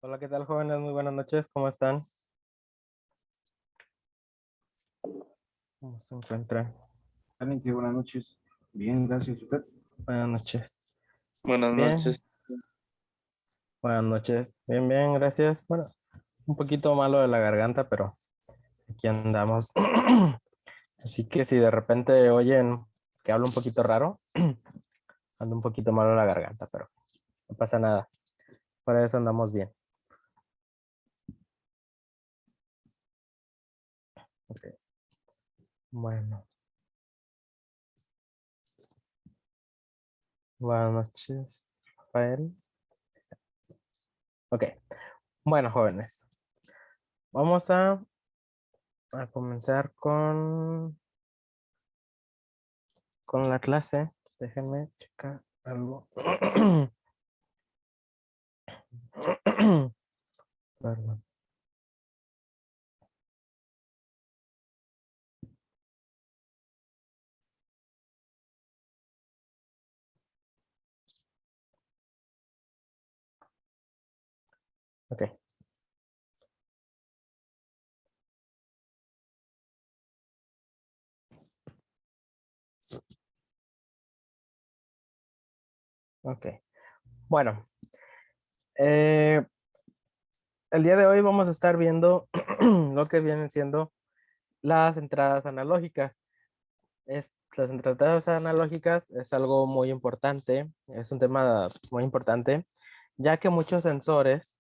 Hola, ¿qué tal, jóvenes? Muy buenas noches, ¿cómo están? ¿Cómo se encuentran? Alguien que buenas noches. Bien, gracias. ¿Usted? Buenas noches. Buenas Bien, noches. buenas noches. Bien, bien, gracias. Bueno, un poquito malo de la garganta, pero aquí andamos. Así que si de repente oyen que hablo un poquito raro, ando un poquito malo de la garganta, pero no pasa nada. Por eso andamos bien. Ok. Bueno, buenas noches, Rafael. Ok, bueno, jóvenes. Vamos a comenzar con la clase. Déjenme checar algo. Perdón. Ok, ok. Bueno, eh, el día de hoy vamos a estar viendo lo que vienen siendo las entradas analógicas. Las entradas analógicas es algo muy importante, es un tema muy importante, ya que muchos sensores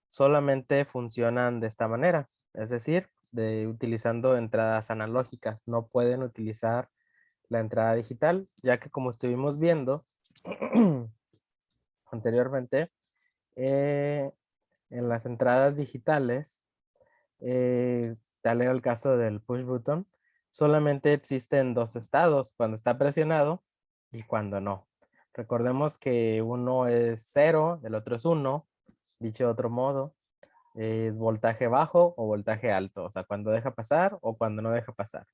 solamente funcionan de esta manera, es decir, utilizando entradas analógicas, no pueden utilizar la entrada digital, ya que como estuvimos viendo anteriormente, eh, en las entradas digitales, tal era el caso del push button, solamente existen dos estados, cuando está presionado y cuando no. Recordemos que uno es 0, el otro es 1, dicho de otro modo, es voltaje bajo o voltaje alto, o sea, cuando deja pasar o cuando no deja pasar.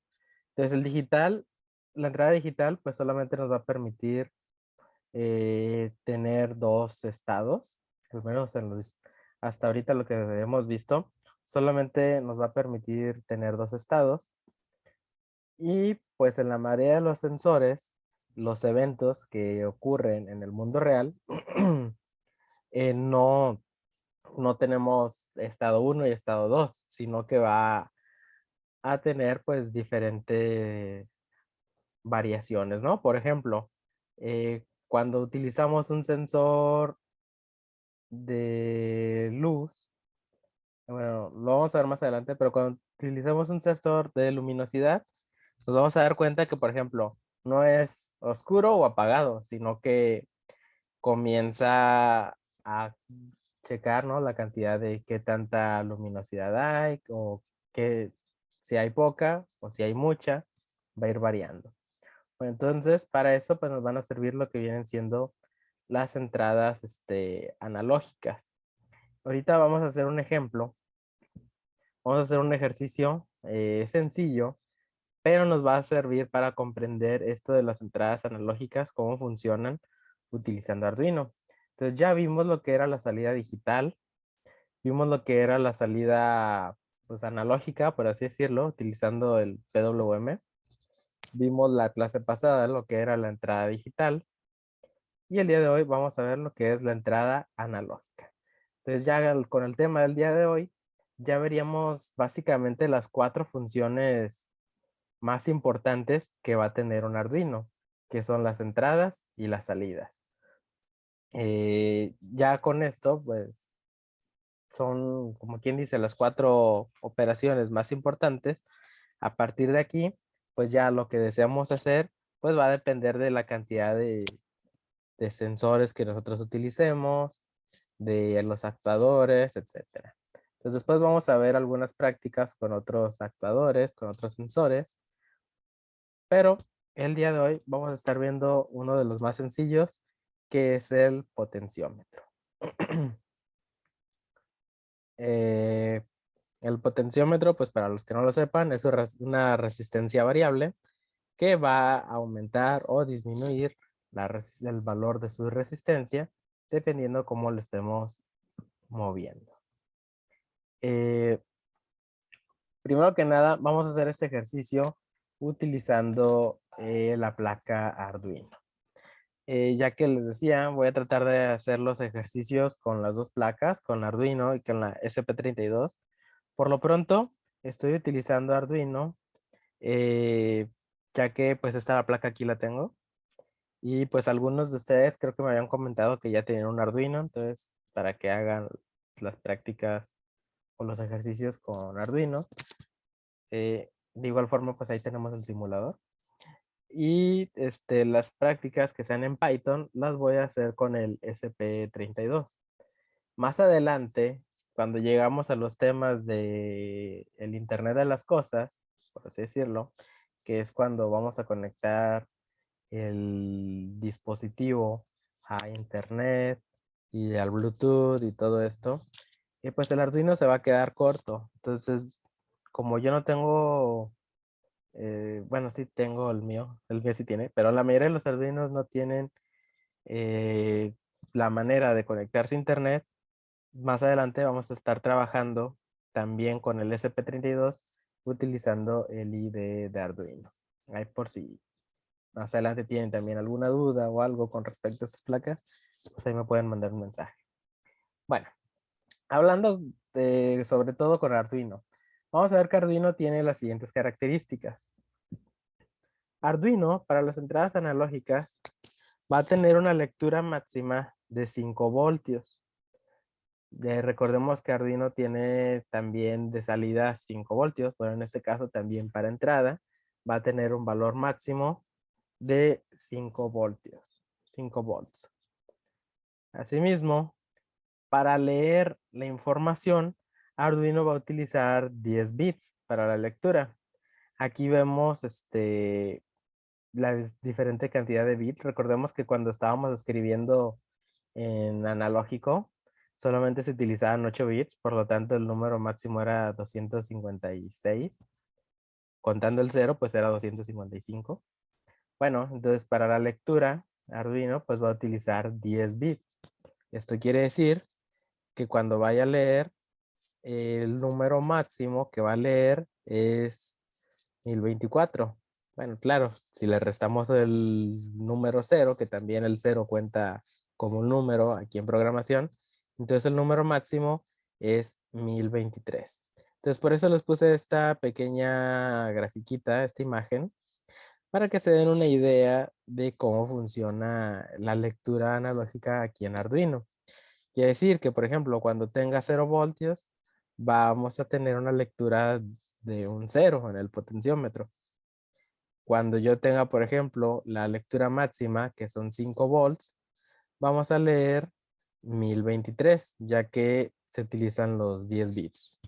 Entonces el digital, la entrada digital, pues solamente nos va a permitir tener dos estados, al menos hasta ahorita lo que hemos visto, solamente nos va a permitir tener dos estados. Y pues en la mayoría de los sensores, los eventos que ocurren en el mundo real, no, no tenemos estado uno y estado 2 sino que va a tener pues diferentes variaciones, ¿no? Por ejemplo, cuando utilizamos un sensor de luz, bueno, lo vamos a ver más adelante, pero cuando utilizamos un sensor de luminosidad, nos vamos a dar cuenta que, por ejemplo, no es oscuro o apagado, sino que comienza a checar, ¿no? La cantidad de qué tanta luminosidad hay, o que si hay poca o si hay mucha, va a ir variando. Bueno, entonces, para eso, pues nos van a servir lo que vienen siendo las entradas analógicas. Ahorita vamos a hacer un ejemplo. Vamos a hacer un ejercicio sencillo, pero nos va a servir para comprender esto de las entradas analógicas, cómo funcionan utilizando Arduino. Entonces ya vimos lo que era la salida digital, vimos lo que era la salida pues analógica, por así decirlo, utilizando el PWM. Vimos la clase pasada lo que era la entrada digital y el día de hoy vamos a ver lo que es la entrada analógica. Entonces ya con el tema del día de hoy, ya veríamos básicamente las cuatro funciones más importantes que va a tener un Arduino, que son las entradas y las salidas. Ya con esto, pues son, como quien dice, las cuatro operaciones más importantes. A partir de aquí, pues ya lo que deseamos hacer, pues va a depender de la cantidad de sensores que nosotros utilicemos, de los actuadores, etcétera. Entonces después vamos a ver algunas prácticas con otros actuadores, con otros sensores, pero el día de hoy vamos a estar viendo uno de los más sencillos, que es el potenciómetro. Eh, el potenciómetro, pues para los que no lo sepan, es una resistencia variable que va a aumentar o disminuir el valor de su resistencia dependiendo cómo lo estemos moviendo. Primero que nada, vamos a hacer este ejercicio utilizando la placa Arduino. Ya que les decía, voy a tratar de hacer los ejercicios con las dos placas, con Arduino y con la SP32. Por lo pronto, estoy utilizando Arduino, ya que pues esta placa aquí la tengo. Y pues algunos de ustedes creo que me habían comentado que ya tenían un Arduino, entonces para que hagan las prácticas o los ejercicios con Arduino. De igual forma, pues ahí tenemos el simulador. Y las prácticas que sean en Python las voy a hacer con el SP32. Más adelante, cuando llegamos a los temas de el Internet de las cosas, por así decirlo, que es cuando vamos a conectar el dispositivo a Internet y al Bluetooth y todo esto, pues el Arduino se va a quedar corto. Entonces, como yo no tengo bueno, sí tengo el mío sí tiene, pero la mayoría de los Arduinos no tienen eh, la manera de conectarse a internet. Más adelante vamos a estar trabajando también con el SP32 utilizando el IDE de Arduino. Ahí por si más adelante tienen también alguna duda o algo con respecto a estas placas, pues ahí me pueden mandar un mensaje. Bueno, hablando sobre todo con Arduino, vamos a ver que Arduino tiene las siguientes características. Arduino, para las entradas analógicas, va a tener una lectura máxima de 5 voltios. Recordemos que Arduino tiene también de salida 5 voltios, pero en este caso también para entrada va a tener un valor máximo de 5 voltios, 5 volts. Asimismo, para leer la información, Arduino va a utilizar 10 bits para la lectura. Aquí vemos la diferente cantidad de bits. Recordemos que cuando estábamos escribiendo en analógico, solamente se utilizaban 8 bits, por lo tanto el número máximo era 256. Contando el 0, pues era 255. Bueno, entonces para la lectura, Arduino pues va a utilizar 10 bits. Esto quiere decir que cuando vaya a leer, el número máximo que va a leer es 1024. Bueno, claro, si le restamos el número 0, que también el 0 cuenta como un número aquí en programación, entonces el número máximo es 1023. Entonces por eso les puse esta pequeña grafiquita, esta imagen, para que se den una idea de cómo funciona la lectura analógica aquí en Arduino. Quiere decir que, por ejemplo, cuando tenga 0 voltios, vamos a tener una lectura de un 0 en el potenciómetro. Cuando yo tenga, por ejemplo, la lectura máxima, que son 5 volts, vamos a leer 1023, ya que se utilizan los 10 bits.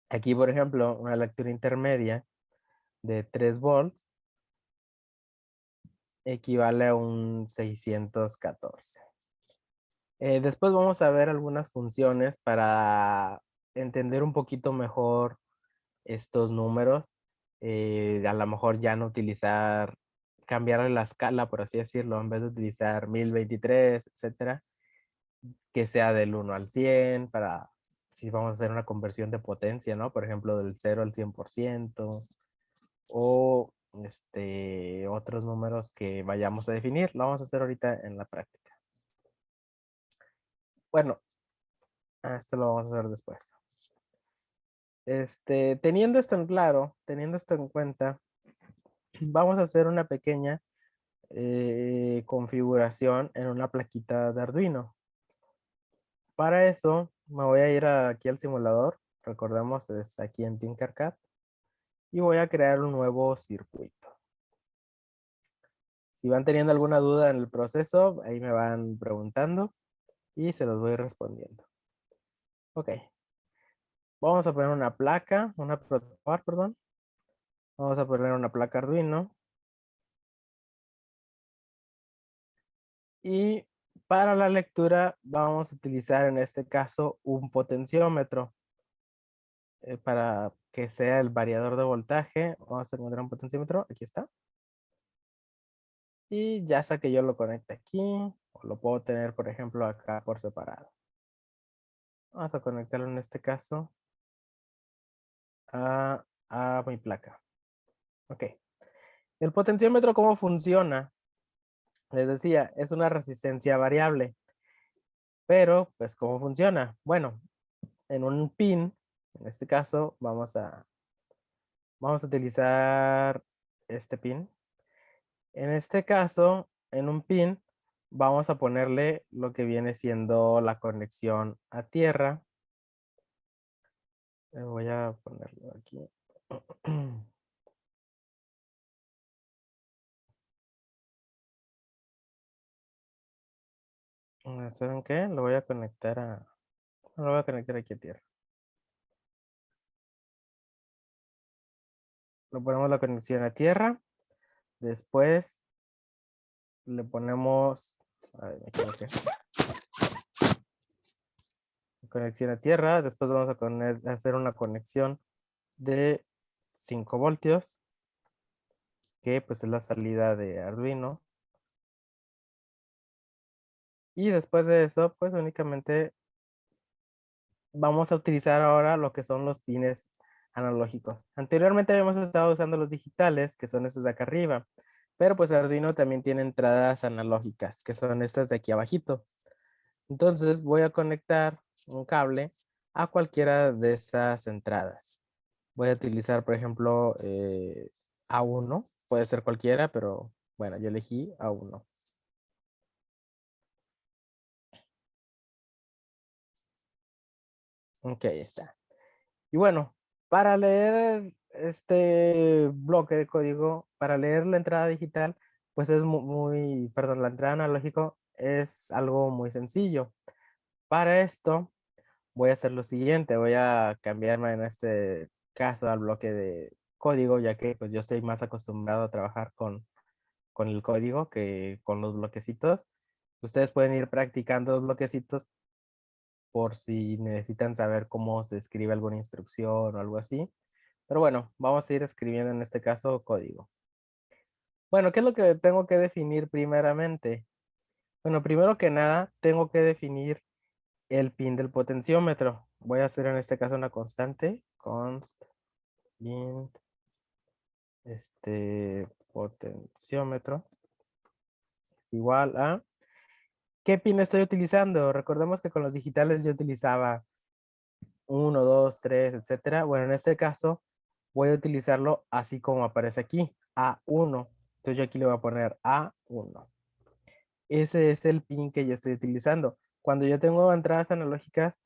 Aquí, por ejemplo, una lectura intermedia de 3 volts equivale a un 614. Después vamos a ver algunas funciones para entender un poquito mejor estos números. A lo mejor ya no utilizar, cambiarle la escala, por así decirlo, en vez de utilizar 1023, etcétera, que sea del 1 al 100 para si vamos a hacer una conversión de potencia, ¿no? Por ejemplo, del 0 al 100%, o otros números que vayamos a definir. Lo vamos a hacer ahorita en la práctica. Bueno, esto lo vamos a hacer después. Teniendo esto en claro, teniendo esto en cuenta, vamos a hacer una pequeña configuración en una plaquita de Arduino. Para eso me voy a ir aquí al simulador. Recordemos, es aquí en Tinkercad. Y voy a crear un nuevo circuito. Si van teniendo alguna duda en el proceso, ahí me van preguntando y se los voy respondiendo. Ok. Vamos a poner una placa, una protobar, perdón. Vamos a poner una placa Arduino. Y para la lectura vamos a utilizar en este caso un potenciómetro. Para que sea el variador de voltaje, vamos a encontrar un potenciómetro. Aquí está. Y ya sea que yo lo conecte aquí, o lo puedo tener, por ejemplo, acá por separado. Vamos a conectarlo en este caso a mi placa. Ok. El potenciómetro, ¿cómo funciona? Les decía, es una resistencia variable. Pero, pues, ¿cómo funciona? Bueno, en un pin, en este caso, vamos a utilizar este pin. En este caso, en un pin, vamos a ponerle lo que viene siendo la conexión a tierra. Voy a ponerlo aquí. ¿Saben qué? Lo voy a conectar lo voy a conectar aquí a tierra. Lo ponemos la conexión a tierra. Después le ponemos, a ver, me equivoqué. Conexión a tierra. Después vamos a hacer una conexión de 5 voltios, que pues es la salida de Arduino. Y después de eso, pues únicamente vamos a utilizar ahora lo que son los pines analógicos. Anteriormente habíamos estado usando los digitales, que son estos de acá arriba, pero pues Arduino también tiene entradas analógicas, que son estas de aquí abajito. Entonces voy a conectar un cable a cualquiera de estas entradas. Voy a utilizar, por ejemplo, A1, puede ser cualquiera, pero bueno, yo elegí A1. Ok, ahí está. Y bueno, para leer este bloque de código, para leer la entrada digital, pues es perdón, la entrada analógico es algo muy sencillo. Para esto voy a hacer lo siguiente, voy a cambiarme en este caso al bloque de código, ya que pues yo estoy más acostumbrado a trabajar con el código que con los bloquecitos. Ustedes pueden ir practicando los bloquecitos por si necesitan saber cómo se escribe alguna instrucción o algo así. Pero bueno, vamos a ir escribiendo en este caso código. Bueno, ¿qué es lo que tengo que definir primeramente? Bueno, primero que nada, tengo que definir el pin del potenciómetro. Voy a hacer en este caso una constante. Const int potenciómetro es igual a ¿qué pin estoy utilizando? Recordemos que con los digitales yo utilizaba 1, 2, 3, etcétera. Bueno, en este caso voy a utilizarlo así como aparece aquí, A1. Entonces yo aquí le voy a poner A1. Ese es el pin que yo estoy utilizando. Cuando yo tengo entradas analógicas,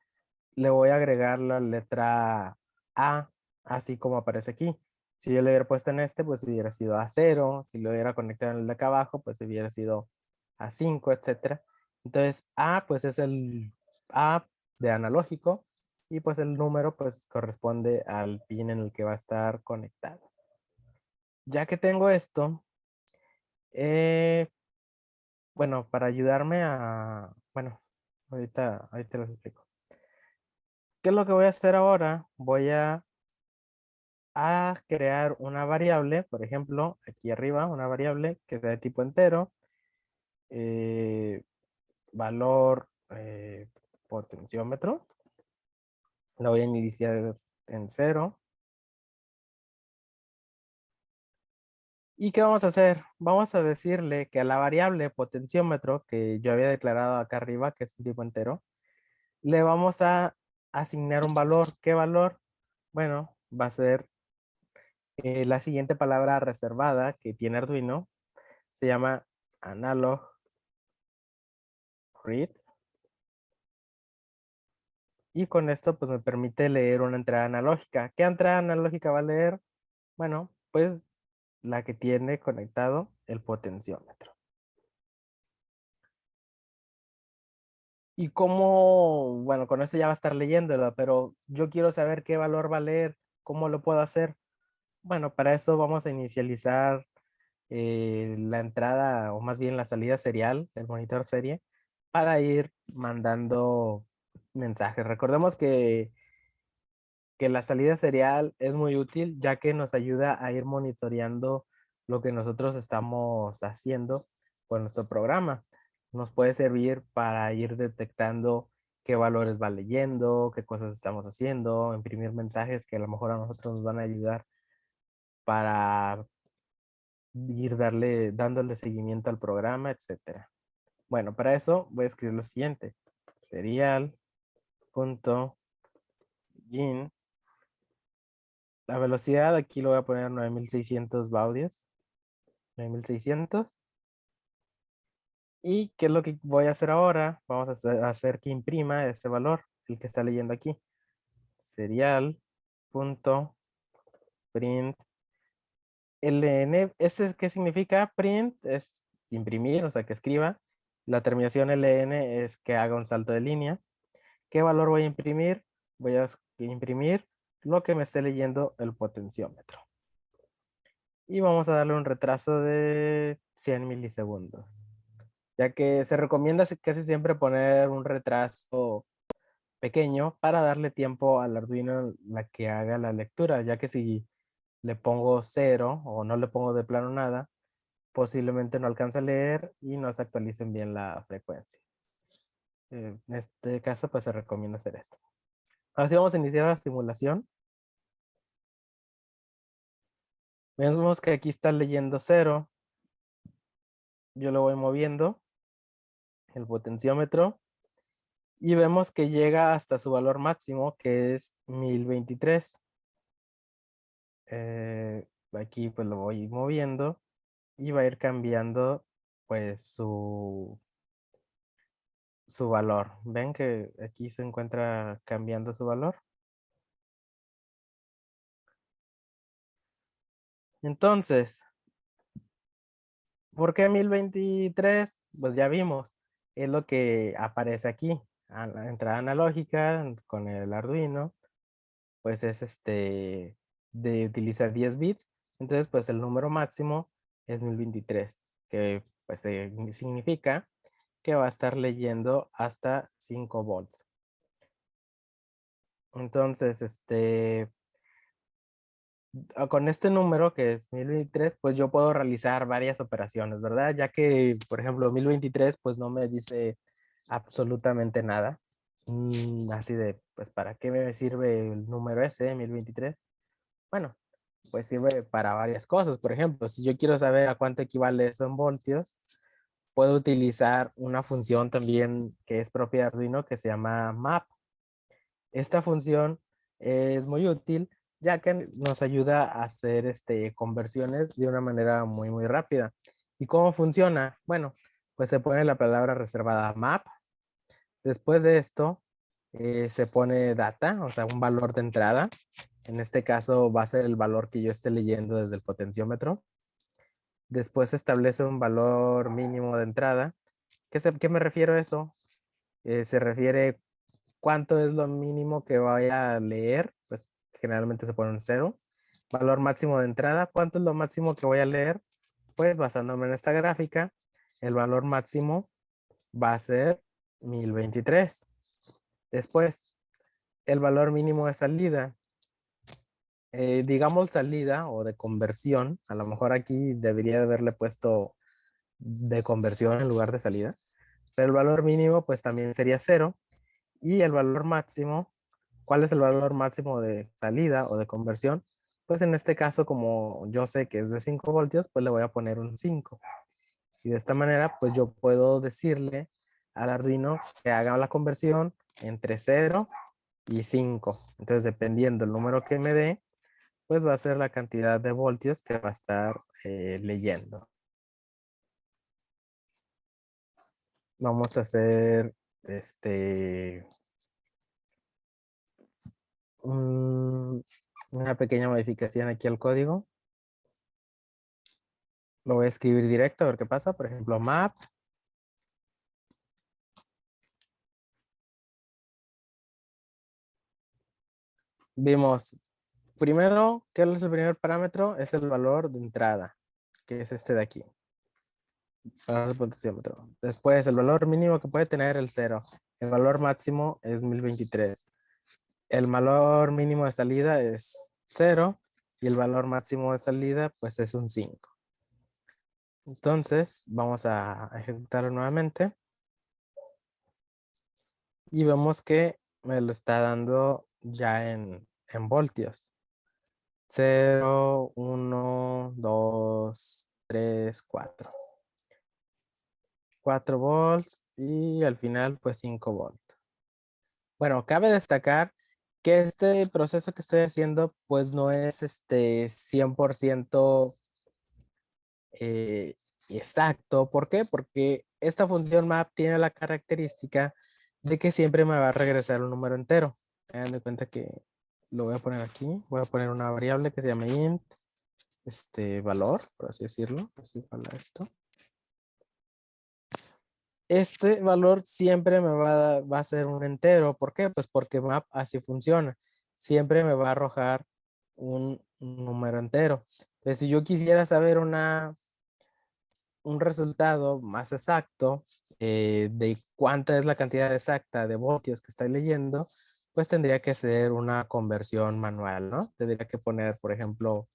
le voy a agregar la letra A, así como aparece aquí. Si yo le hubiera puesto en este, pues hubiera sido A0. Si lo hubiera conectado en el de acá abajo, pues hubiera sido A5, etcétera. Entonces, A, pues es el A de analógico. Y pues el número, pues corresponde al pin en el que va a estar conectado. Ya que tengo esto, eh, bueno, para ayudarme bueno, ahorita les explico. ¿Qué es lo que voy a hacer ahora? Voy a crear una variable, por ejemplo, aquí arriba, una variable que sea de tipo entero, eh, valor potenciómetro. La voy a iniciar en 0. ¿Y qué vamos a hacer? Vamos a decirle que a la variable potenciómetro que yo había declarado acá arriba, que es un tipo entero, le vamos a asignar un valor. ¿Qué valor? Bueno, va a ser la siguiente palabra reservada que tiene Arduino. Se llama analog read. Y con esto pues me permite leer una entrada analógica. ¿Qué entrada analógica va a leer? Bueno, pues la que tiene conectado el potenciómetro. Y cómo, bueno, con esto ya va a estar leyéndolo, pero yo quiero saber qué valor va a leer, cómo lo puedo hacer. Bueno, para eso vamos a inicializar la entrada o más bien la salida serial, el monitor serie, para ir mandando mensajes. Recordemos que la salida serial es muy útil ya que nos ayuda a ir monitoreando lo que nosotros estamos haciendo con nuestro programa. Nos puede servir para ir detectando qué valores va leyendo, qué cosas estamos haciendo, imprimir mensajes que a lo mejor a nosotros nos van a ayudar para ir dándole seguimiento al programa, etcétera. Bueno, para eso voy a escribir lo siguiente. Serial.gin. La velocidad aquí lo voy a poner 9600 baudios. 9600. ¿Y qué es lo que voy a hacer ahora? Vamos a hacer que imprima este valor, el que está leyendo aquí. Serial.print ln. ¿Este qué significa? Print es imprimir, o sea, que escriba. La terminación ln es que haga un salto de línea. ¿Qué valor voy a imprimir? Voy a imprimir lo que me esté leyendo el potenciómetro. Y vamos a darle un retraso de 100 milisegundos. Ya que se recomienda casi siempre poner un retraso pequeño para darle tiempo al Arduino la que haga la lectura, ya que si le pongo 0 o no le pongo de plano nada, posiblemente no alcance a leer y no se actualicen bien la frecuencia. En este caso, pues se recomienda hacer esto. Ahora sí vamos a iniciar la simulación. Vemos que aquí está leyendo 0. Yo lo voy moviendo el potenciómetro y vemos que llega hasta su valor máximo, que es 1023. Aquí pues lo voy moviendo y va a ir cambiando pues su valor. ¿Ven que aquí se encuentra cambiando su valor? Entonces, ¿por qué 1023? Pues ya vimos, es lo que aparece aquí. A la entrada analógica con el Arduino, pues es de utilizar 10 bits. Entonces, pues el número máximo es 1023, que pues significa que va a estar leyendo hasta 5 volts. Entonces, con este número que es 1023, pues yo puedo realizar varias operaciones, ¿verdad? Ya que, por ejemplo, 1023, pues no me dice absolutamente nada. Así de, pues, ¿para qué me sirve el número ese, 1023? Bueno, pues sirve para varias cosas. Por ejemplo, si yo quiero saber a cuánto equivale eso en voltios, puedo utilizar una función también que es propia de Arduino que se llama map. Esta función es muy útil ya que nos ayuda a hacer conversiones de una manera muy, muy rápida. ¿Y cómo funciona? Bueno, pues se pone la palabra reservada map. Después de esto, se pone data, o sea, un valor de entrada. En este caso va a ser el valor que yo esté leyendo desde el potenciómetro. Después se establece un valor mínimo de entrada. ¿Qué me refiero a eso? Se refiere cuánto es lo mínimo que vaya a leer, pues generalmente se pone un 0. Valor máximo de entrada, ¿cuánto es lo máximo que voy a leer? Pues basándome en esta gráfica, el valor máximo va a ser 1023. Después, el valor mínimo de salida. Digamos salida o de conversión, a lo mejor aquí debería de haberle puesto de conversión en lugar de salida, pero el valor mínimo pues también sería 0. Y el valor máximo, ¿cuál es el valor máximo de salida o de conversión? Pues en este caso, como yo sé que es de 5 voltios, pues le voy a poner un 5. Y de esta manera, pues yo puedo decirle al Arduino que haga la conversión entre 0 y 5. Entonces, dependiendo el número que me dé, pues va a ser la cantidad de voltios que va a estar leyendo. Vamos a hacer una pequeña modificación aquí al código. Lo voy a escribir directo a ver qué pasa. Por ejemplo, map. Vimos primero, ¿qué es el primer parámetro? Es el valor de entrada, que es este de aquí. Para el potenciómetro. Después, el valor mínimo que puede tener el 0. El valor máximo es 1023. El valor mínimo de salida es 0 y el valor máximo de salida pues es un 5. Entonces, vamos a ejecutarlo nuevamente. y vemos que me lo está dando ya en voltios. 0, 1, 2, 3, 4. 4 volts y al final pues 5 volts. Bueno, cabe destacar que este proceso que estoy haciendo pues no es 100% exacto. ¿Por qué? Porque esta función map tiene la característica de que siempre me va a regresar un número entero. Hagan de cuenta que lo voy a poner aquí. Voy a poner una variable que se llama int, valor, por así decirlo. Así para esto. Este valor siempre va a ser un entero. ¿Por qué? Pues porque map así funciona. Siempre me va a arrojar un número entero. Entonces, si yo quisiera saber un resultado más exacto de cuánta es la cantidad exacta de voltios que estoy leyendo, pues tendría que ser una conversión manual, ¿no? Tendría que poner, por ejemplo,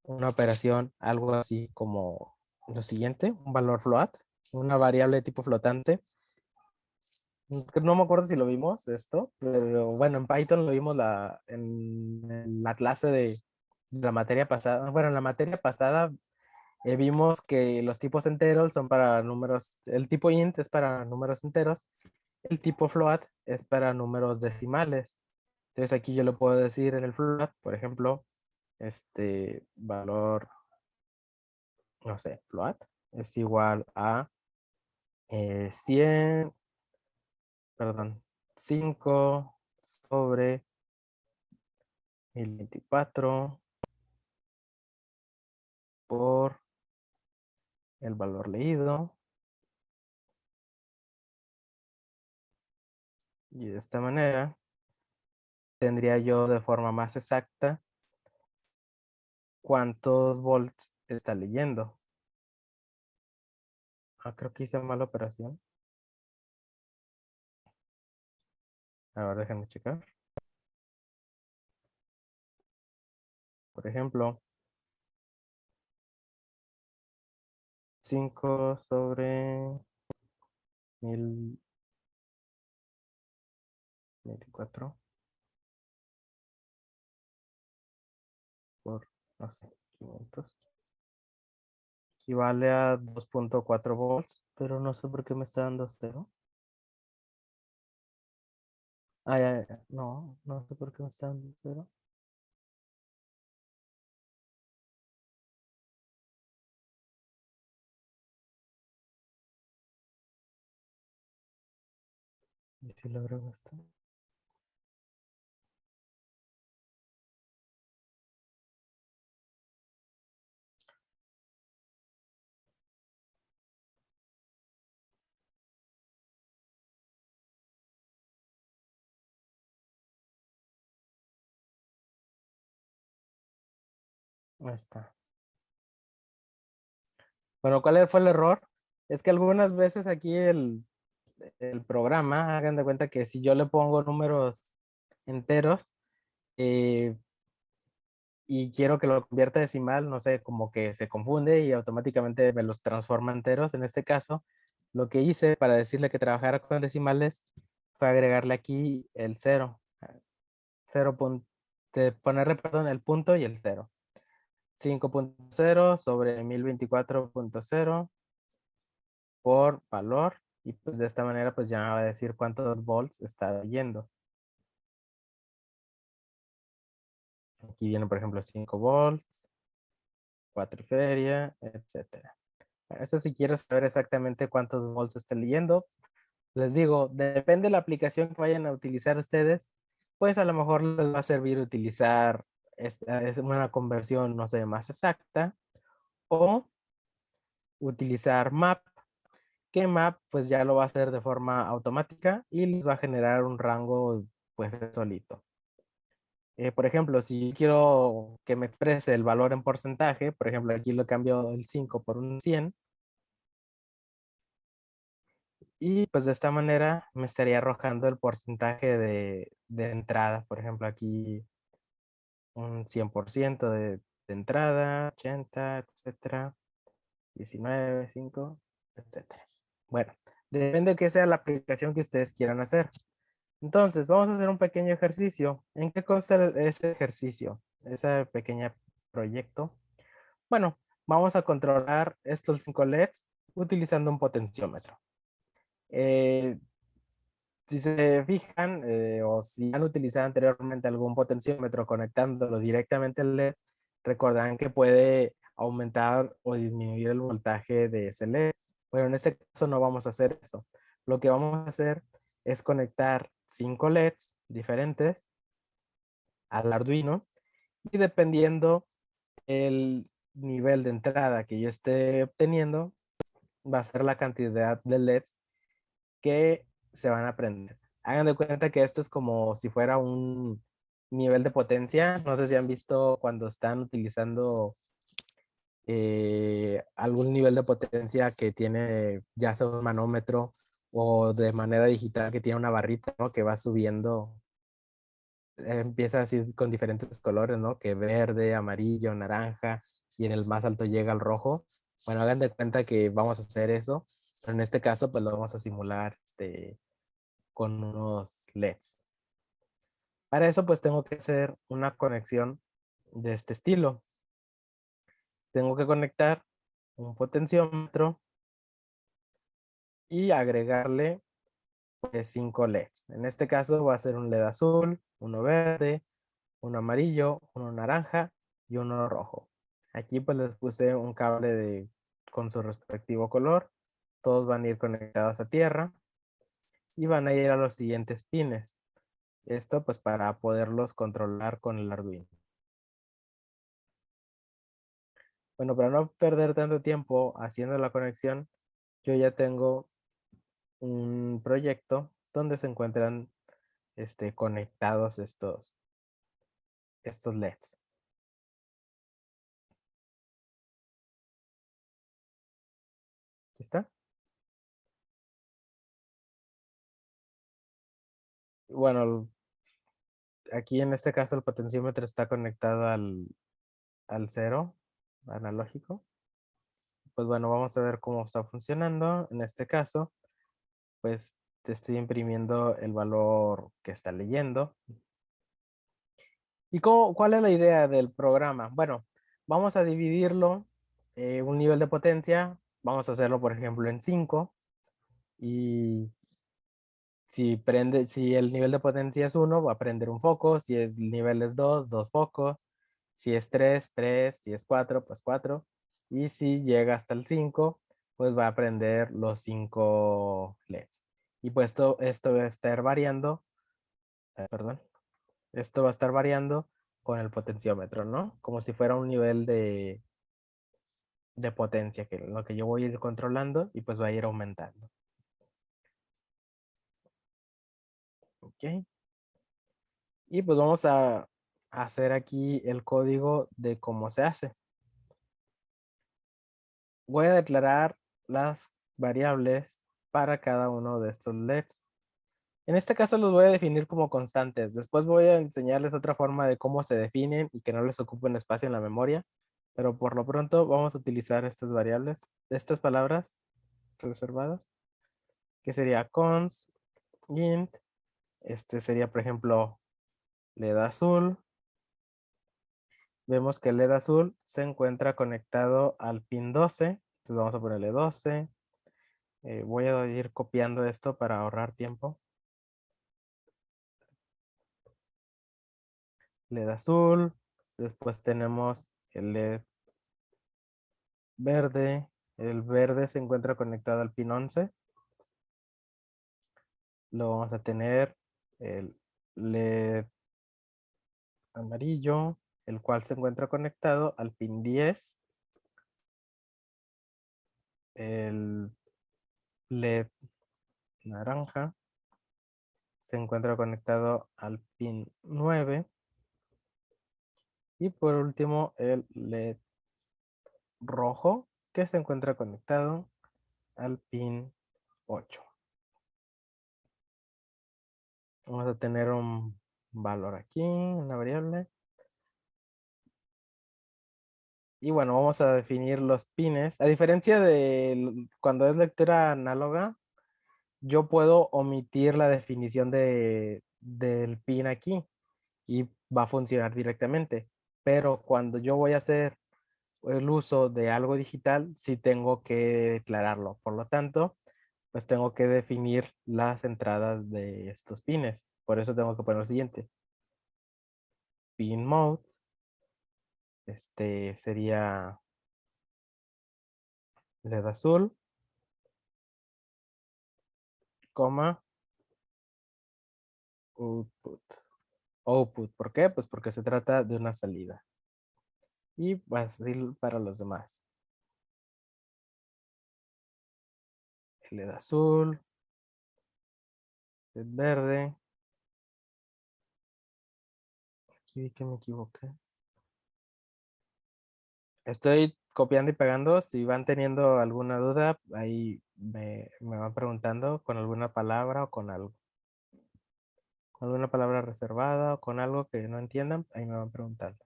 una operación, algo así como lo siguiente, un valor float, una variable de tipo flotante. No me acuerdo si lo vimos esto, pero bueno, en Python lo vimos en la clase de la materia pasada. Bueno, en la materia pasada vimos que los tipos enteros son para números, el tipo int es para números enteros, el tipo float es para números decimales. Entonces aquí yo lo puedo decir en el float, por ejemplo, valor, no sé, float es igual a 100, perdón, 5 sobre 1024 por el valor leído. Y de esta manera tendría yo de forma más exacta cuántos volts está leyendo. Ah, creo que hice mala operación. A ver, déjenme checar. Por ejemplo, 5 sobre 1024 por, no sé, 500. Equivale a 2.4 volts, pero no sé por qué me está dando cero. Ah, ya, ya. No, no sé por qué me está dando cero. ¿Y si lo agrego esto? Ahí está. Bueno, ¿cuál fue el error? Es que algunas veces aquí el programa, hagan de cuenta que si yo le pongo números enteros eh, y quiero que lo convierta a decimal, no sé, como que se confunde y automáticamente me los transforma enteros. En este caso, lo que hice para decirle que trabajara con decimales fue agregarle aquí el cero. Cero ponerle, perdón, el punto y el cero. 5.0 sobre 1024.0 por valor. Y pues de esta manera pues ya me va a decir cuántos volts está leyendo. Aquí viene, por ejemplo, 5 volts, 4 y feria, etcétera. Eso si quiero saber exactamente cuántos volts está leyendo. Les digo, depende de la aplicación que vayan a utilizar ustedes, pues a lo mejor les va a servir utilizar es una conversión, no sé, más exacta, o utilizar map, que map pues ya lo va a hacer de forma automática y les va a generar un rango pues solito. Por ejemplo, si yo quiero que me exprese el valor en porcentaje, por ejemplo, aquí lo cambio el 5 por un 100, y pues de esta manera me estaría arrojando el porcentaje de entrada. Por ejemplo, aquí un 100% de entrada, 80, etcétera, 19, 5, etcétera. Bueno, depende de qué sea la aplicación que ustedes quieran hacer. Entonces, vamos a hacer un pequeño ejercicio. ¿En qué consta ese ejercicio? Ese pequeño proyecto. Bueno, vamos a controlar estos 5 LEDs utilizando un potenciómetro. Eh, si se fijan o si han utilizado anteriormente algún potenciómetro conectándolo directamente al LED, recordarán que puede aumentar o disminuir el voltaje de ese LED. Pero en este caso no vamos a hacer eso. Lo que vamos a hacer es conectar 5 LEDs diferentes al Arduino y dependiendo el nivel de entrada que yo esté obteniendo, va a ser la cantidad de LEDs que se van a prender. Hagan de cuenta que esto es como si fuera un nivel de potencia. No sé si han visto cuando están utilizando algún nivel de potencia que tiene ya sea un manómetro o de manera digital que tiene una barrita, ¿no? Que va subiendo, empieza así con diferentes colores, ¿no? Que verde, amarillo, naranja y en el más alto llega al rojo. Bueno, hagan de cuenta que vamos a hacer eso, pero en este caso pues lo vamos a simular con unos LEDs. Para eso pues tengo que hacer una conexión de este estilo. Tengo que conectar un potenciómetro y agregarle pues 5 LEDs. En este caso va a ser un LED azul, uno verde, uno amarillo, uno naranja y uno rojo. Aquí pues les puse un cable con su respectivo color. Todos van a ir conectados a tierra y van a ir a los siguientes pines. Esto pues para poderlos controlar con el Arduino. Bueno, para no perder tanto tiempo haciendo la conexión, yo ya tengo un proyecto donde se encuentran conectados estos LEDs. ¿Aquí está? Bueno, aquí en este caso el potenciómetro está conectado al cero analógico. Pues bueno, vamos a ver cómo está funcionando. En este caso, pues te estoy imprimiendo el valor que está leyendo. ¿Y cuál es la idea del programa? Bueno, vamos a dividirlo un nivel de potencia. Vamos a hacerlo, por ejemplo, en 5. Y si el nivel de potencia es 1, va a prender un foco. Si el nivel es 2, 2 focos. Si es 3, 3. Si es 4, pues 4. Y si llega hasta el 5, pues va a prender los 5 LEDs. Y pues esto va a estar variando, perdón, esto va a estar variando con el potenciómetro, ¿no? Como si fuera un nivel de potencia, que lo que yo voy a ir controlando y pues va a ir aumentando. Ok. Y pues vamos a hacer aquí el código de cómo se hace. Voy a declarar las variables para cada uno de estos LEDs. En este caso los voy a definir como constantes. Después voy a enseñarles otra forma de cómo se definen y que no les ocupen espacio en la memoria. Pero por lo pronto vamos a utilizar estas variables, estas palabras reservadas, que sería const, int, sería por ejemplo LED azul. Vemos que el LED azul se encuentra conectado al pin 12. Entonces vamos a ponerle 12. Voy a ir copiando esto para ahorrar tiempo. LED azul. Después tenemos el LED verde. El verde se encuentra conectado al pin 11. Lo vamos a tener el LED amarillo, el cual se encuentra conectado al pin 10. El LED naranja se encuentra conectado al pin 9. Y por último, el LED rojo que se encuentra conectado al pin 8. Vamos a tener un valor aquí, una variable. Y bueno, vamos a definir los pines. A diferencia de cuando es lectura análoga, yo puedo omitir la definición del pin aquí y va a funcionar directamente. Pero cuando yo voy a hacer el uso de algo digital, sí tengo que declararlo. Por lo tanto, pues tengo que definir las entradas de estos pines. Por eso tengo que poner lo siguiente. Pin mode. Este sería LED azul, coma, output. Output, ¿por qué? Pues porque se trata de una salida. Y va a ser para los demás. LED azul, LED verde. Aquí vi que me equivoqué. Estoy copiando y pegando. Si van teniendo alguna duda, ahí me van preguntando con alguna palabra o con algo. Con alguna palabra reservada o con algo que no entiendan, ahí me van preguntando.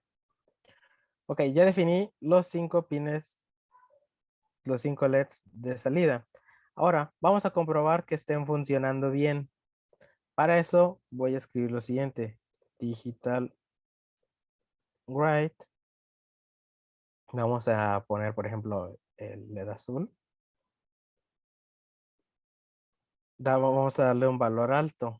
Ok, ya definí los 5 pines, los 5 LEDs de salida. Ahora, vamos a comprobar que estén funcionando bien. Para eso voy a escribir lo siguiente. Digital write. Vamos a poner, por ejemplo, el LED azul. Vamos a darle un valor alto.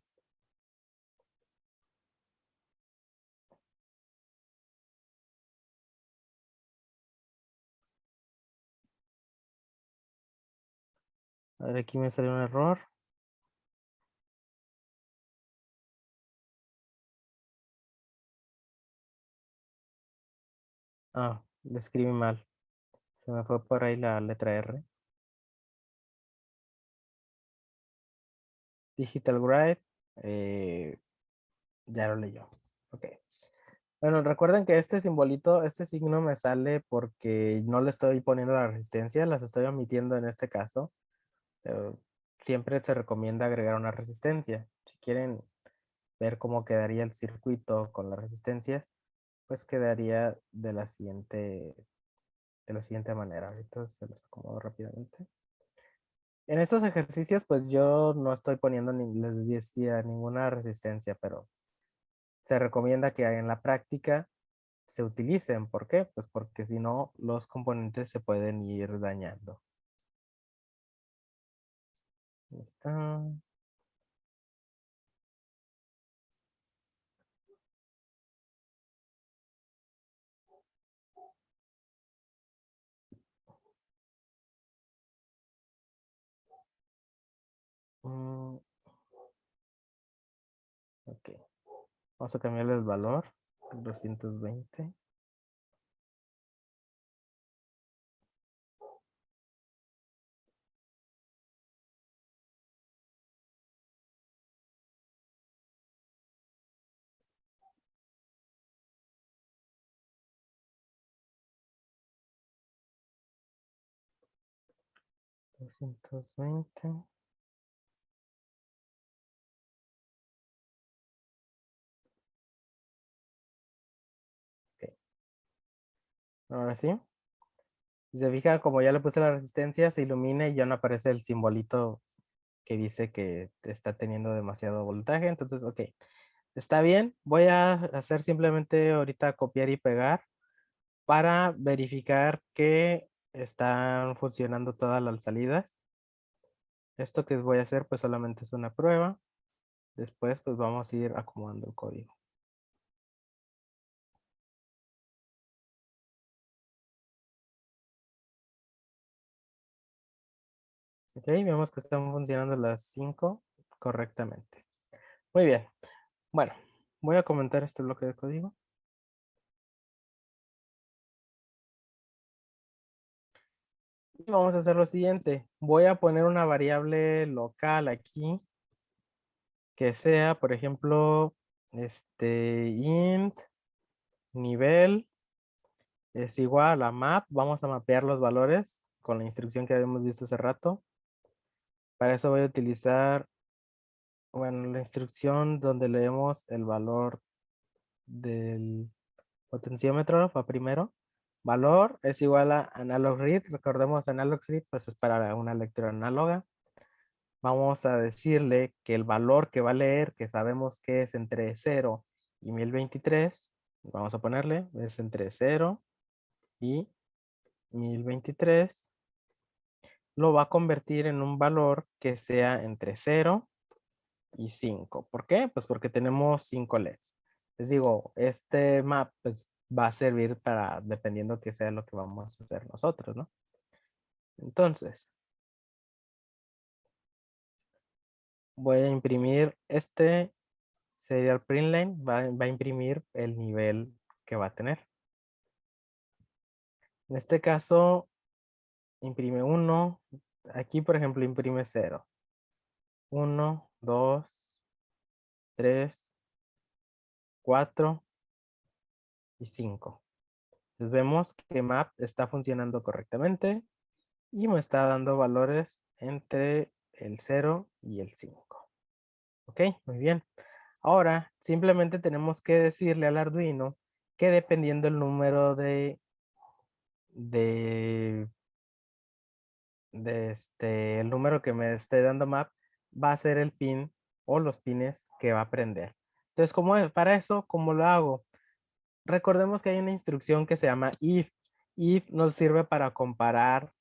A ver, aquí me salió un error. Ah, le escribí mal. Se me fue por ahí la letra R. Digital write. Ya lo leyó. Ok. Bueno, recuerden que este simbolito, este signo me sale porque no le estoy poniendo la resistencia, las estoy omitiendo en este caso. Pero siempre se recomienda agregar una resistencia. Si quieren ver cómo quedaría el circuito con las resistencias, pues quedaría de la siguiente manera. Ahorita se los acomodo rápidamente. En estos ejercicios, pues yo no estoy poniendo, ni les decía, ninguna resistencia, pero se recomienda que en la práctica se utilicen. ¿Por qué? Pues porque si no, los componentes se pueden ir dañando. Ahí está. Mm, ok. Vamos a cambiarle el valor. 220. 220. Ok. Ahora sí. Si se fija, como ya le puse la resistencia, se ilumina y ya no aparece el simbolito que dice que está teniendo demasiado voltaje. Entonces, ok. Está bien. Voy a hacer simplemente ahorita copiar y pegar para verificar que están funcionando todas las salidas. Esto que voy a hacer pues solamente es una prueba. Después pues vamos a ir acomodando el código. Ok, vemos que están funcionando las 5 correctamente. Muy bien. Bueno, voy a comentar este bloque de código. Y vamos a hacer lo siguiente. Voy a poner una variable local aquí que sea, por ejemplo, int nivel es igual a map. Vamos a mapear los valores con la instrucción que habíamos visto hace rato. Para eso voy a utilizar, bueno, la instrucción donde leemos el valor del potenciómetro va primero. Valor es igual a analog read. Recordemos analog read, pues es para una lectura análoga. vamos a decirle que el valor que va a leer, que sabemos que es entre 0 y 1023, vamos a ponerle, es entre 0 y 1023, lo va a convertir en un valor que sea entre 0 y 5. ¿Por qué? Pues porque tenemos 5 LEDs. Les digo, este map pues, va a servir para, dependiendo que sea lo que vamos a hacer nosotros, ¿no? Entonces, voy a imprimir este serial print line, va a imprimir el nivel que va a tener. En este caso, imprime 1. Aquí, por ejemplo, imprime 0. 1, 2, 3, 4 y 5. Entonces vemos que map está funcionando correctamente y me está dando valores entre el 0 y el 5. Ok, muy bien. Ahora, simplemente tenemos que decirle al Arduino que dependiendo el número de el número que me esté dando map, va a ser el pin o los pines que va a prender. Entonces, para eso, ¿cómo lo hago? Recordemos que hay una instrucción que se llama if. If nos sirve para comparar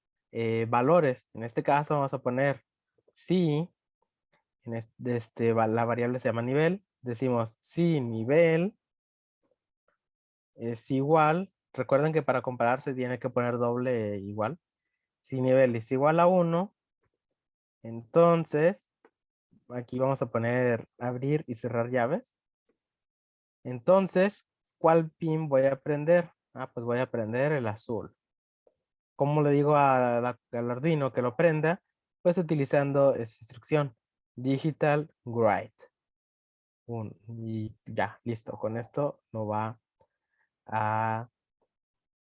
valores. En este caso vamos a poner si, la variable se llama nivel. Decimos si nivel es igual. Recuerden que para comparar se tiene que poner doble igual. Si nivel es igual a 1, entonces aquí vamos a poner abrir y cerrar llaves. Entonces, ¿cuál pin voy a prender? Pues voy a prender el azul. ¿Cómo le digo al Arduino que lo prenda? Pues utilizando esa instrucción. Digital Write. Y ya, listo. Con esto lo va a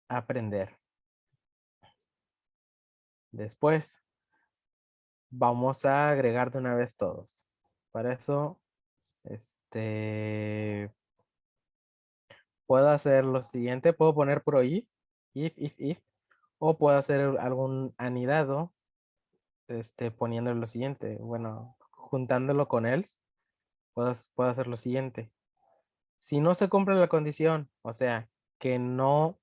aprender. Después vamos a agregar de una vez todos. Para eso, puedo hacer lo siguiente. Puedo poner puro if, o puedo hacer algún anidado, poniéndole lo siguiente. Bueno, juntándolo con else, puedo hacer lo siguiente. Si no se cumple la condición, o sea, que no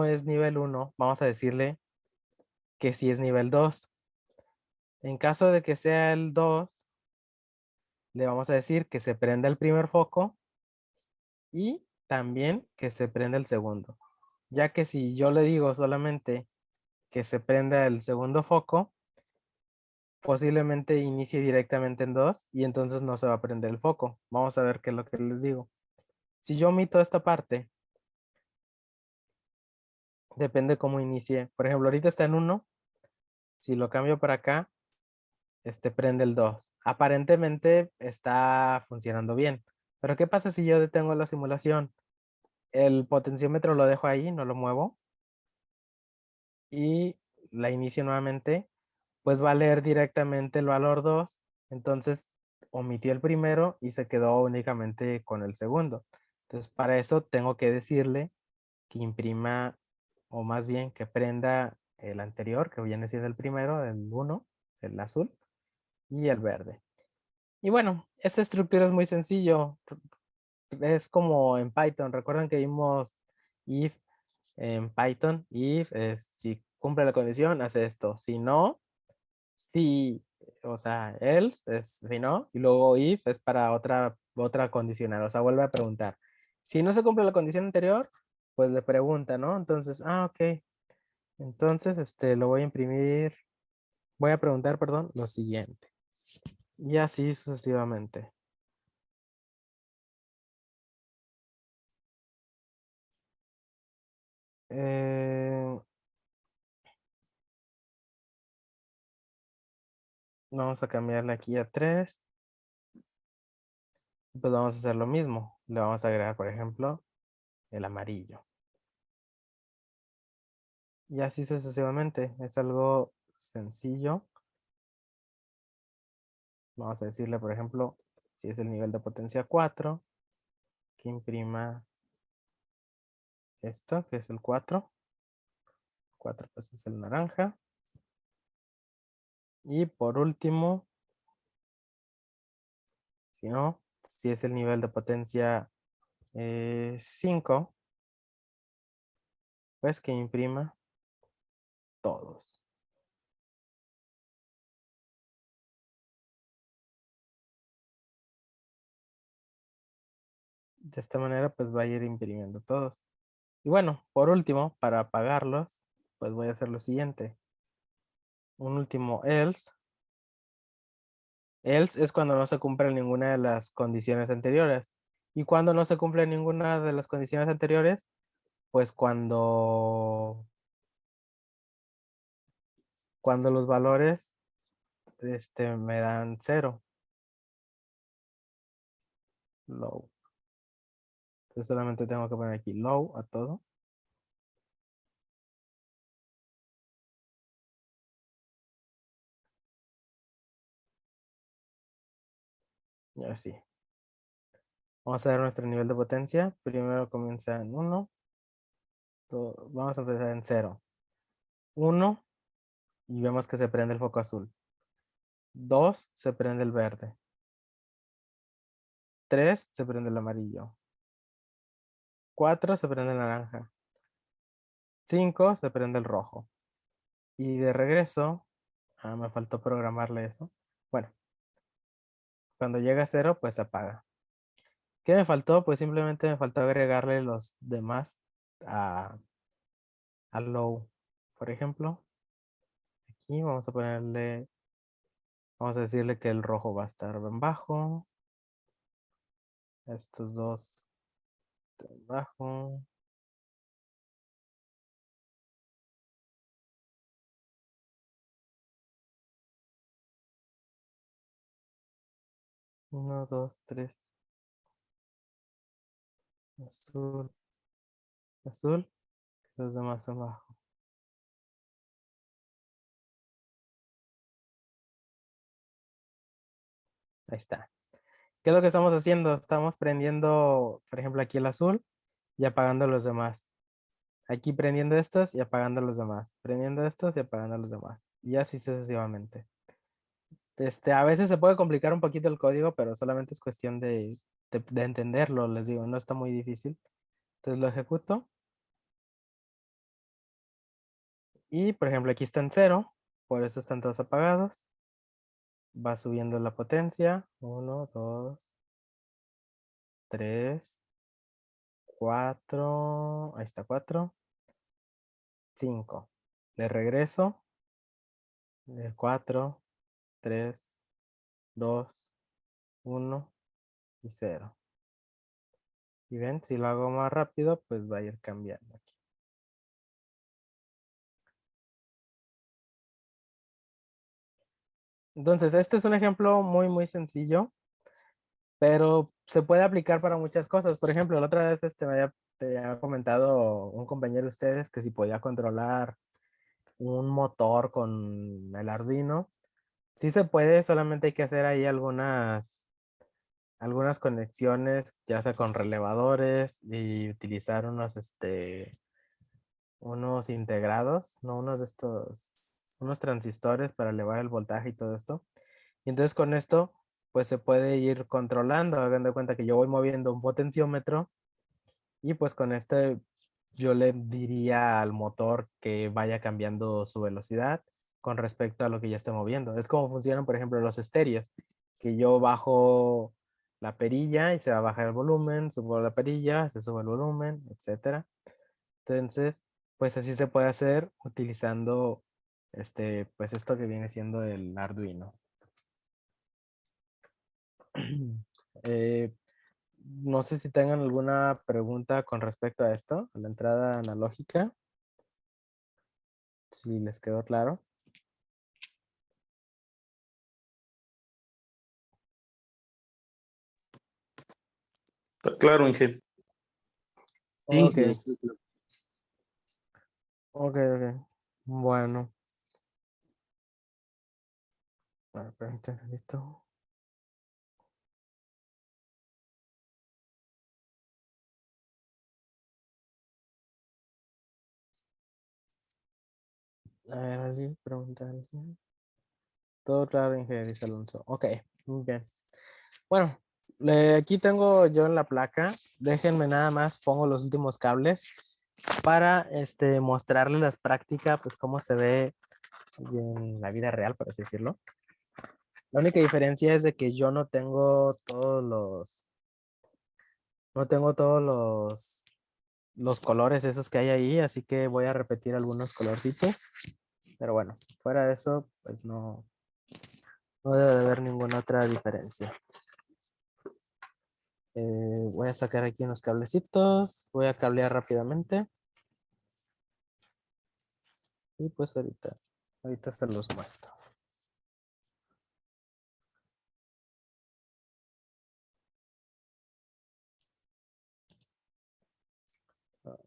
es nivel 1, vamos a decirle que sí es nivel 2. En caso de que sea el 2, le vamos a decir que se prenda el primer foco y también que se prenda el segundo. Ya que si yo le digo solamente que se prenda el segundo foco, posiblemente inicie directamente en 2 y entonces no se va a prender el foco. Vamos a ver qué es lo que les digo. Si yo omito esta parte, depende cómo inicie. Por ejemplo, ahorita está en 1. Si lo cambio para acá, prende el 2. Aparentemente está funcionando bien. Pero ¿qué pasa si yo detengo la simulación? El potenciómetro lo dejo ahí, no lo muevo. Y la inicio nuevamente. Pues va a leer directamente el valor 2. Entonces omitió el primero y se quedó únicamente con el segundo. Entonces para eso tengo que decirle que imprima, o más bien que prenda el anterior, que viene siendo el primero, el 1, el azul, y el verde. Y bueno, esta estructura es muy sencillo. Es como en Python. Recuerdan que vimos if en Python. If es si cumple la condición, hace esto. Si no, si, o sea, else es si no. Y luego if es para otra condicional. O sea, vuelve a preguntar. Si no se cumple la condición anterior, pues le pregunta, ¿no? Entonces, ok. Entonces, lo voy a imprimir. Voy a preguntar, perdón, lo siguiente. Y así sucesivamente. Eh, Vamos a cambiarle aquí a 3. Pues vamos a hacer lo mismo. Le vamos a agregar, por ejemplo, el amarillo. Y así sucesivamente. Es algo sencillo. Vamos a decirle, por ejemplo, si es el nivel de potencia 4, que imprima esto, que es el 4. 4 pues es el naranja. Y por último, si no, si es el nivel de potencia 5, pues que imprima todos. De esta manera, pues va a ir imprimiendo todos. Y bueno, por último, para apagarlos, pues voy a hacer lo siguiente. Un último else. Else es cuando no se cumple ninguna de las condiciones anteriores. Y cuando no se cumple ninguna de las condiciones anteriores, pues cuando los valores me dan 0. Low. Entonces solamente tengo que poner aquí low a todo. Y ahora sí. Vamos a ver nuestro nivel de potencia. Primero comienza en 1. Vamos a empezar en 0. 1 y vemos que se prende el foco azul. 2 se prende el verde. 3 se prende el amarillo. 4 se prende el naranja. 5 se prende el rojo. Y de regreso, me faltó programarle eso. Bueno, cuando llega a 0, pues se apaga. ¿Qué me faltó? Pues simplemente me faltó agregarle los demás a, a low. Por ejemplo, aquí vamos a decirle que el rojo va a estar en bajo. Estos dos en bajo. Uno, dos, tres. Azul, azul. Los demás abajo. Ahí está. ¿Qué es lo que estamos haciendo? Estamos prendiendo, por ejemplo, aquí el azul y apagando los demás. Aquí prendiendo estos y apagando los demás. Prendiendo estos y apagando los demás. Y así sucesivamente. A veces se puede complicar un poquito el código, pero solamente es cuestión de entenderlo, les digo, no está muy difícil. Entonces lo ejecuto. Y, por ejemplo, aquí está en 0, por eso están todos apagados. Va subiendo la potencia. 1, 2, 3, 4. Ahí está 4. 5. Le regreso. 4, 3, 2, 1 y 0. Y ven, si lo hago más rápido, pues va a ir cambiando aquí. Entonces, este es un ejemplo muy, muy sencillo, pero se puede aplicar para muchas cosas. Por ejemplo, la otra vez te había comentado un compañero de ustedes que si podía controlar un motor con el Arduino. Sí se puede, solamente hay que hacer ahí algunas conexiones, ya sea con relevadores y utilizar unos integrados, no unos de estos, unos transistores para elevar el voltaje y todo esto. Y entonces con esto, pues se puede ir controlando, hagan de cuenta que yo voy moviendo un potenciómetro y pues con este yo le diría al motor que vaya cambiando su velocidad con respecto a lo que ya esté moviendo. Es como funcionan, por ejemplo, los estéreos, que yo bajo la perilla y se va a bajar el volumen, subo la perilla, se sube el volumen, etcétera. Entonces, pues así se puede hacer utilizando pues esto que viene siendo el Arduino. Eh, no sé si tengan alguna pregunta con respecto a esto, a la entrada analógica, si les quedó claro. Está claro, Inge. Ok, ok. Bueno, a ver, permítanme tantito. A ver, alguien pregunta. Todo claro, ingeniero, dice Alonso. Ok, muy bien. Bueno, aquí tengo yo en la placa. Déjenme nada más, pongo los últimos cables para mostrarles las prácticas, pues cómo se ve en la vida real, por así decirlo. La única diferencia es de que yo no tengo los colores esos que hay ahí, así que voy a repetir algunos colorcitos. Pero bueno, fuera de eso, pues no debe de haber ninguna otra diferencia. Voy a sacar aquí unos cablecitos, voy a cablear rápidamente. Y pues ahorita se los muestro. A ver,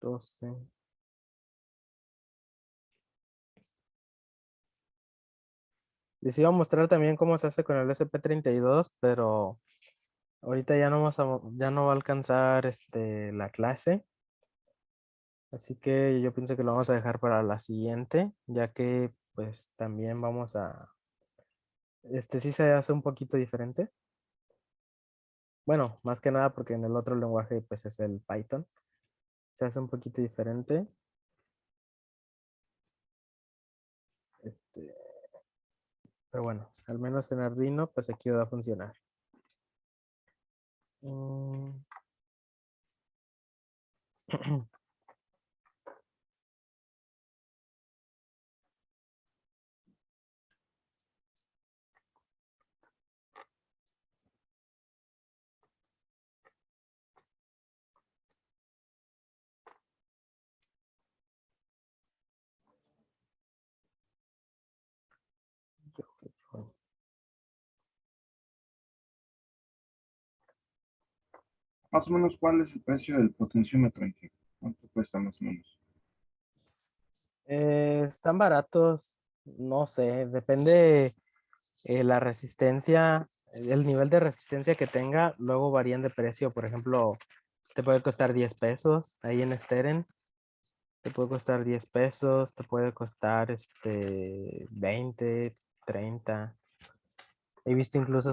12. Les iba a mostrar también cómo se hace con el SP32, pero ahorita ya no va a alcanzar la clase. Así que yo pienso que lo vamos a dejar para la siguiente, ya que pues también vamos a... sí se hace un poquito diferente. Bueno, más que nada porque en el otro lenguaje pues es el Python. Se hace un poquito diferente. Este, pero bueno, al menos en Arduino pues aquí va a funcionar. Mm. Más o menos, ¿cuál es el precio del potenciómetro, Inge? ¿Cuánto cuesta más o menos? Están baratos, no sé, depende la resistencia, el nivel de resistencia que tenga, luego varían de precio. Por ejemplo, te puede costar 10 pesos ahí en Steren, te puede costar 10 pesos, te puede costar 20, 30. He visto incluso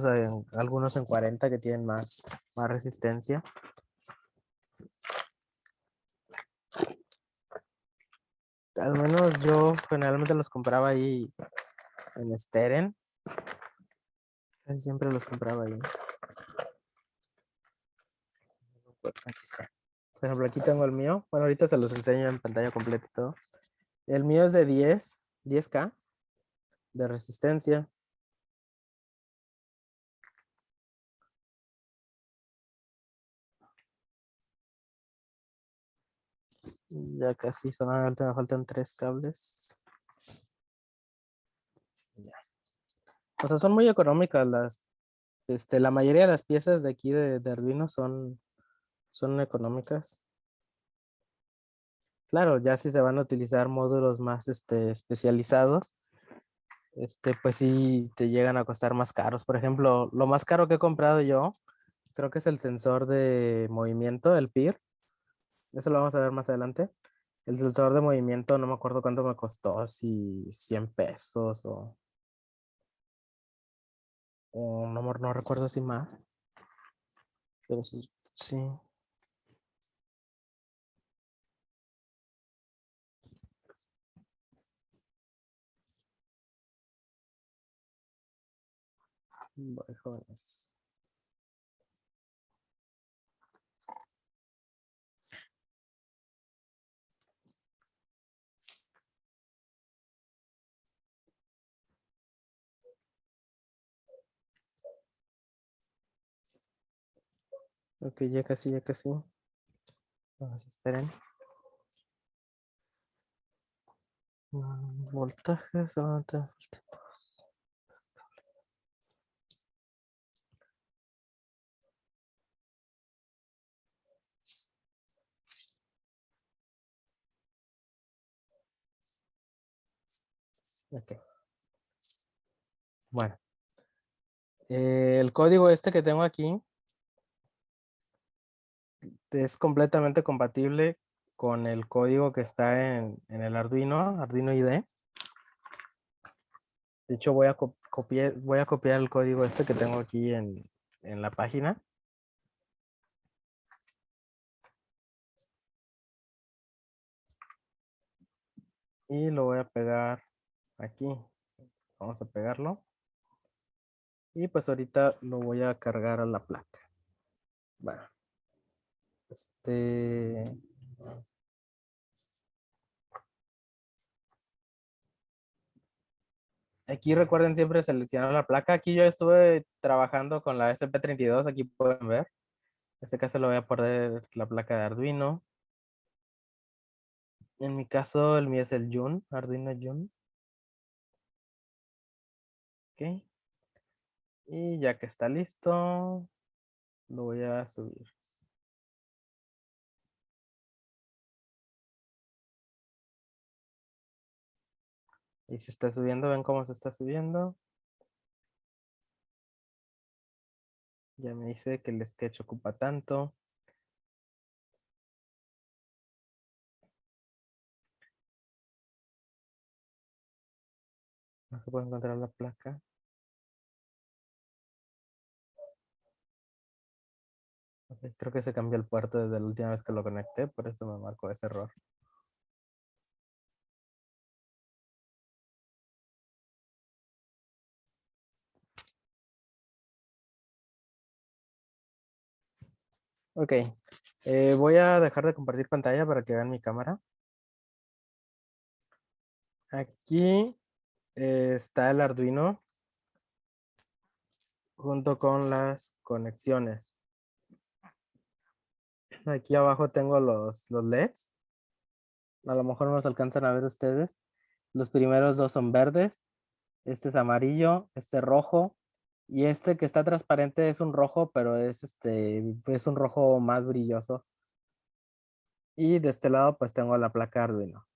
algunos en 40 que tienen más resistencia. Al menos yo generalmente los compraba ahí en Steren. Casi siempre los compraba ahí. Aquí está. Por ejemplo, aquí tengo el mío. Bueno, ahorita se los enseño en pantalla completa y todo. El mío es de 10K de resistencia. Ya casi, solamente me faltan 3 cables. Ya. O sea, son muy económicas la mayoría de las piezas de aquí de Arduino son económicas. Claro, ya si se van a utilizar módulos más especializados, pues sí te llegan a costar más caros. Por ejemplo, lo más caro que he comprado yo, creo que es el sensor de movimiento, el PIR. Eso lo vamos a ver más adelante. El sensor de movimiento, no me acuerdo cuánto me costó, si 100 pesos o no recuerdo si más. Pero sí, sí. Voy, jóvenes. Ok, ya casi, ya casi. Vamos, esperen. Voltaje, solamente. Ok. Bueno, el código que tengo aquí es completamente compatible con el código que está en el Arduino IDE. De hecho, voy a copiar el código este que tengo aquí en la página. Y lo voy a pegar aquí. Vamos a pegarlo. Y pues ahorita lo voy a cargar a la placa. Bueno. Aquí recuerden siempre seleccionar la placa. Aquí yo estuve trabajando con la SP32. Aquí pueden ver. En este caso le voy a poner la placa de Arduino. En mi caso, el mío es el Jun, Arduino Jun. Ok. Y ya que está listo, lo voy a subir. Y se está subiendo, ven cómo se está subiendo. Ya me dice que el sketch ocupa tanto. No se puede encontrar la placa. Ok, creo que se cambió el puerto desde la última vez que lo conecté, por eso me marcó ese error. Ok, voy a dejar de compartir pantalla para que vean mi cámara. Aquí está el Arduino junto con las conexiones. Aquí abajo tengo los LEDs. A lo mejor no los alcanzan a ver ustedes. Los primeros dos son verdes. Este es amarillo, este rojo. Y este que está transparente es un rojo, pero es un rojo más brilloso. Y de este lado pues tengo la placa Arduino.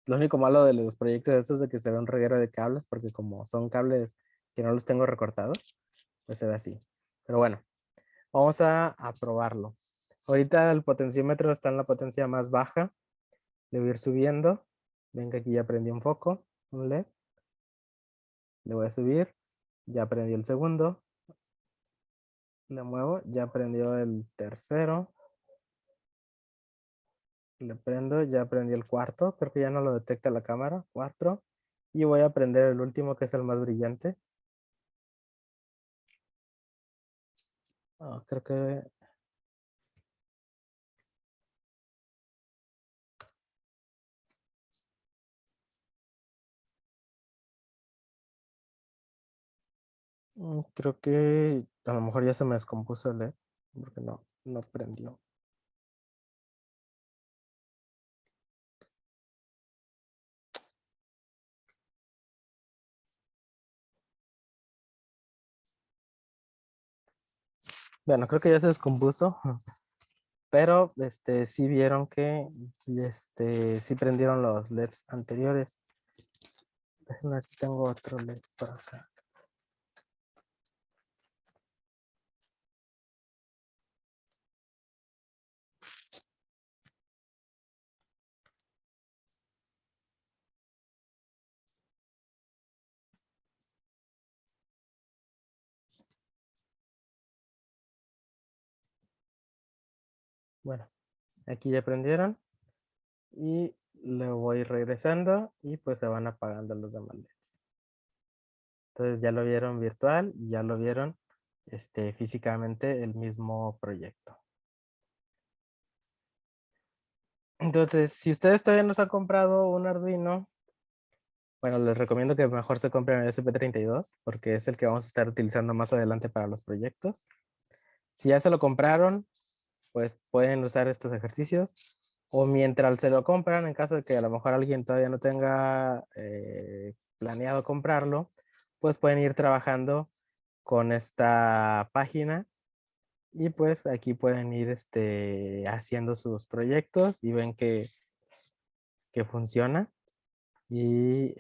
Lo único malo de los proyectos estos es de que se ve un reguero de cables, porque como son cables que no los tengo recortados, pues se ve así. Pero bueno, vamos a probarlo. Ahorita el potenciómetro está en la potencia más baja. Le voy a ir subiendo. Ven que aquí ya prendí un foco, un LED. Le voy a subir. Ya prendió el segundo. Le muevo. Ya prendió el tercero. Le prendo. Ya prendió el cuarto. Creo que ya no lo detecta la cámara. Cuatro. Y voy a prender el último, que es el más brillante. Creo que... Creo que a lo mejor ya se me descompuso el LED. Porque no prendió. Bueno, creo que ya se descompuso. Pero sí vieron que sí prendieron los LEDs anteriores. Déjenme ver si tengo otro LED por acá. Bueno, aquí ya prendieron. Y le voy regresando y pues se van apagando los demás LEDs. Entonces ya lo vieron virtual y ya lo vieron físicamente el mismo proyecto. Entonces, si ustedes todavía no se han comprado un Arduino, bueno, les recomiendo que mejor se compren el SP32 porque es el que vamos a estar utilizando más adelante para los proyectos. Si ya se lo compraron, pues pueden usar estos ejercicios. O mientras se lo compran, en caso de que a lo mejor alguien todavía no tenga planeado comprarlo, pues pueden ir trabajando con esta página y pues aquí pueden ir haciendo sus proyectos y ven que funciona. Y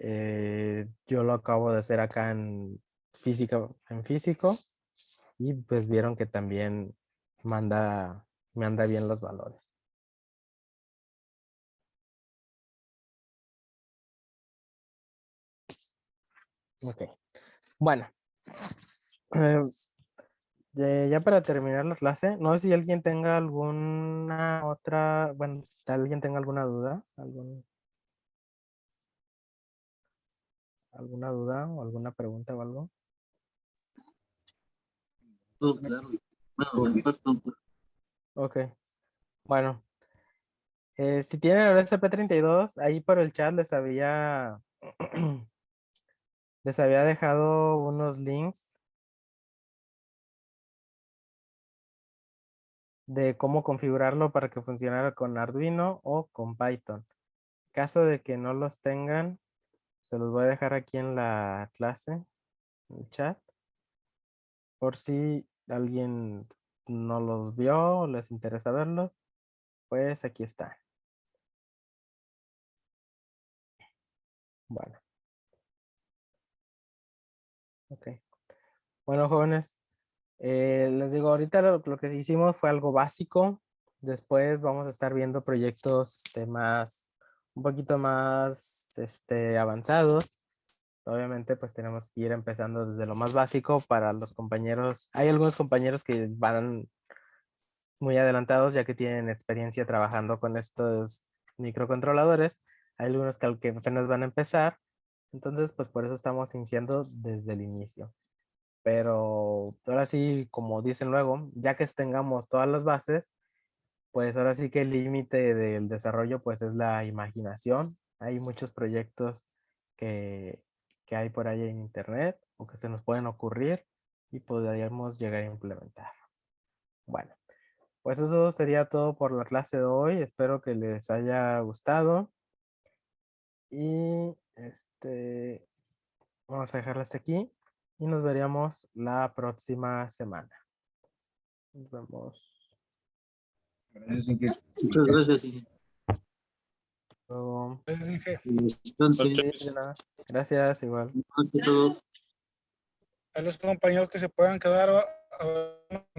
yo lo acabo de hacer acá en físico y pues vieron que también me anda bien los valores. Ok. Bueno. Ya para terminar la clase, no sé si alguien tenga alguna otra, bueno, si alguien tenga alguna duda, alguna duda o alguna pregunta o algo. Todo claro. Bueno, me falta un- Ok. Bueno, si tienen el SP32, ahí por el chat les había dejado unos links de cómo configurarlo para que funcionara con Arduino o con Python. En caso de que no los tengan, se los voy a dejar aquí en la clase, en el chat, por si alguien no los vio o les interesa verlos, pues aquí está. Bueno, ok. Bueno, jóvenes, les digo, ahorita lo que hicimos fue algo básico. Después vamos a estar viendo proyectos un poquito más avanzados. Obviamente, pues tenemos que ir empezando desde lo más básico para los compañeros. Hay algunos compañeros que van muy adelantados ya que tienen experiencia trabajando con estos microcontroladores. Hay algunos que apenas van a empezar. Entonces, pues por eso estamos iniciando desde el inicio. Pero ahora sí, como dicen luego, ya que tengamos todas las bases, pues ahora sí que el límite del desarrollo pues es la imaginación. Hay muchos proyectos que, que hay por ahí en internet o que se nos pueden ocurrir y podríamos llegar a implementar. Bueno, pues eso sería todo por la clase de hoy. Espero que les haya gustado. Y vamos a dejarlo hasta aquí y nos veríamos la próxima semana. Nos vemos. Gracias, Inge. Muchas gracias. Y Luego. descansen. Sí, de nada. Gracias, igual. Ante todo. A los compañeros que se puedan quedar